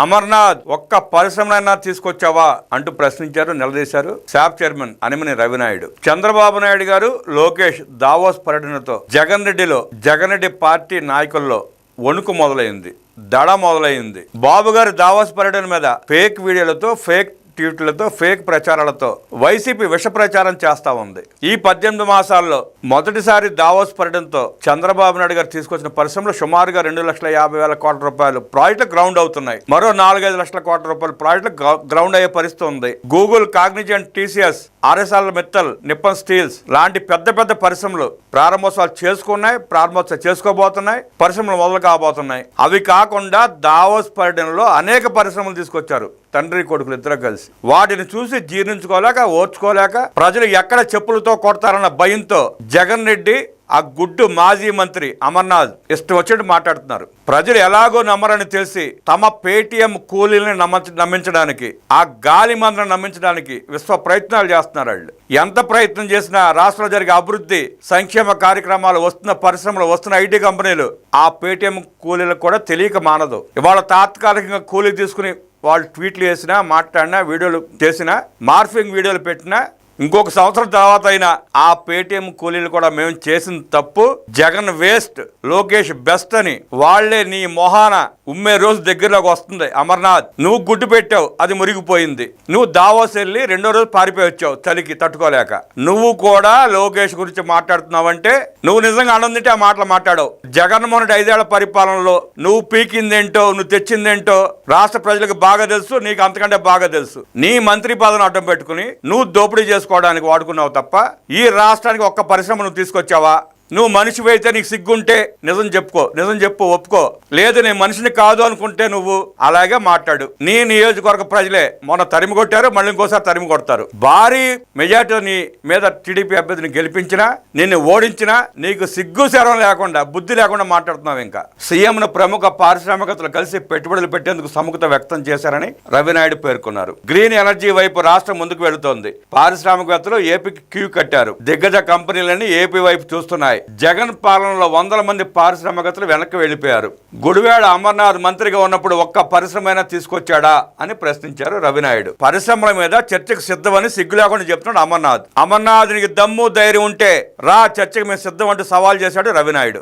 అమర్నాథ్ ఒక్క పరిశ్రమనైనా తీసుకొచ్చావా అంటూ ప్రశ్నించారు, నిలదీశారు శాప్ చైర్మన్ అనిమిని రవినాయుడు. చంద్రబాబు నాయుడు గారు, లోకేష్ దావోస్ పర్యటనతో జగన్ రెడ్డి పార్టీ నాయకుల్లో వణుకు మొదలైంది, దడ మొదలైంది. బాబు గారి దావోస్ పర్యటన మీద ఫేక్ వీడియోలతో, ఫేక్ ట్వీట్లతో, ఫేక్ ప్రచారాలతో వైసీపీ విష ప్రచారం చేస్తా ఉంది. ఈ 18 మాసాల్లో మొదటిసారి దావోస్ పర్యటనతో చంద్రబాబు నాయుడు గారు తీసుకొచ్చిన పరిశ్రమలు సుమారుగా 2,50,000 కోట్ల రూపాయలు ప్రాజెక్టులు గ్రౌండ్ అవుతున్నాయి. మరో 4-5 లక్షల కోట్ల రూపాయల ప్రాజెక్టులు గ్రౌండ్ అయ్యే పరిస్థితి ఉంది. Google, Cognizant, TCS, ArcelorMittal, Nippon steels లాంటి పెద్ద పరిశ్రమలు ప్రారంభోత్సవాలు చేసుకోబోతున్నాయి. పరిశ్రమలు మొదలు కాబోతున్నాయి. అవి కాకుండా దావోస్ పర్యటనలో అనేక పరిశ్రమలు తీసుకొచ్చారు తండ్రి కొడుకులు ఇద్దరు కలిసి. వాటిని చూసి జీర్ణించుకోలేక, ఓర్చుకోలేక ప్రజలు ఎక్కడ చెప్పులతో కొడతారన్న భయంతో జగన్ రెడ్డి, ఆ గుడ్డు మాజీ మంత్రి అమర్నాథ్ ఇష్టం వచ్చినట్టు మాట్లాడుతున్నారు. ప్రజలు ఎలాగో నమ్మరని తెలిసి తమ పేటీఎం కూలీలను నమ్మించడానికి, ఆ గాలి మందను నమ్మించడానికి విశ్వ ప్రయత్నాలు చేస్తున్నారు. వాళ్ళు ఎంత ప్రయత్నం చేసినా రాష్ట్రంలో జరిగే అభివృద్ధి, సంక్షేమ కార్యక్రమాలు, వస్తున్న పరిశ్రమలు, వస్తున్న ఐటీ కంపెనీలు ఆ పేటీఎం కూలీలకు కూడా తెలియక మానదు. ఇవాళ తాత్కాలికంగా కూలీ తీసుకుని వాళ్ళు ట్వీట్లు చేసినా, మాట్లాడినా, వీడియోలు చేసినా, మార్ఫింగ్ వీడియోలు పెట్టినా, ఇంకొక సంవత్సరం తర్వాత అయినా ఆ పేటీఎం కూలీలు కూడా మేము చేసిన తప్పు, జగన్ వేస్ట్, లోకేష్ బెస్ట్ అని వాళ్లే నీ మొహాన ఉమ్మే రోజు దగ్గరలోకి వస్తుంది. అమర్నాథ్, నువ్వు గుడ్డు పెట్టావు, అది మురిగిపోయింది. నువ్వు దావోస్ వెళ్ళి 2వ రోజు పారిపోయి వచ్చావు చలికి తట్టుకోలేక. నువ్వు కూడా లోకేష్ గురించి మాట్లాడుతున్నావంటే నువ్వు నిజంగా ఆనందింటే ఆ మాటలు మాట్లాడవు. జగన్మోహన్ రెడ్డి 5 ఏళ్ల పరిపాలనలో నువ్వు పీకిందేంటో, నువ్వు తెచ్చిందేంటో రాష్ట్ర ప్రజలకు బాగా తెలుసు, నీకు అంతకంటే బాగా తెలుసు. నీ మంత్రి పదవిని అడ్డం పెట్టుకుని నువ్వు దోపిడీ చేసుకోవడానికి వాడుకున్నావు తప్ప ఈ రాష్ట్రానికి ఒక్క పరిశ్రమ నువ్వు తీసుకొచ్చావా? నువ్వు మనిషివి అయితే నీకు సిగ్గుంటే నిజం చెప్పు, ఒప్పుకో. లేదు నేను మనిషిని కాదు అనుకుంటే నువ్వు అలాగే మాట్లాడు. నీ నియోజకవర్గ ప్రజలే మొన్న తరిమి కొట్టారు, మళ్ళీ ఇంకోసారి తరిమి కొడతారు. భారీ మెజార్టీ నీ మీద టీడీపీ అభ్యర్థిని గెలిపించినా, నిన్ను ఓడించినా నీకు సిగ్గు శరం లేకుండా, బుద్ధి లేకుండా మాట్లాడుతున్నావు. ఇంకా సీఎంను ప్రముఖ పారిశ్రామికతలు కలిసి పెట్టుబడులు పెట్టేందుకు సముఖత వ్యక్తం చేశారని రవినాయుడు పేర్కొన్నారు. గ్రీన్ ఎనర్జీ వైపు రాష్ట్రం ముందుకు వెళుతోంది. పారిశ్రామికవేత్తలు ఏపీకి క్యూ కట్టారు. దిగ్గజ కంపెనీలన్నీ ఏపీ వైపు చూస్తున్నాయి. జగన్ పాలనలో 100 మంది పారిశ్రామికవేత్తలు వెనక్కి వెళ్లిపోయారు. గుడివాడ అమర్నాథ్ మంత్రిగా ఉన్నప్పుడు ఒక్క పరిశ్రమైనా తీసుకొచ్చాడా అని ప్రశ్నించారు రవినాయుడు. పరిశ్రమల మీద చర్చకు సిద్ధమని సిగ్గు లేకుండా చెప్తున్నాడు అమర్నాథ్. అమర్నాథ్నికి దమ్ము ధైర్యం ఉంటే రా చర్చకు మేము సిద్ధం అంటూ సవాల్ చేశాడు రవినాయుడు.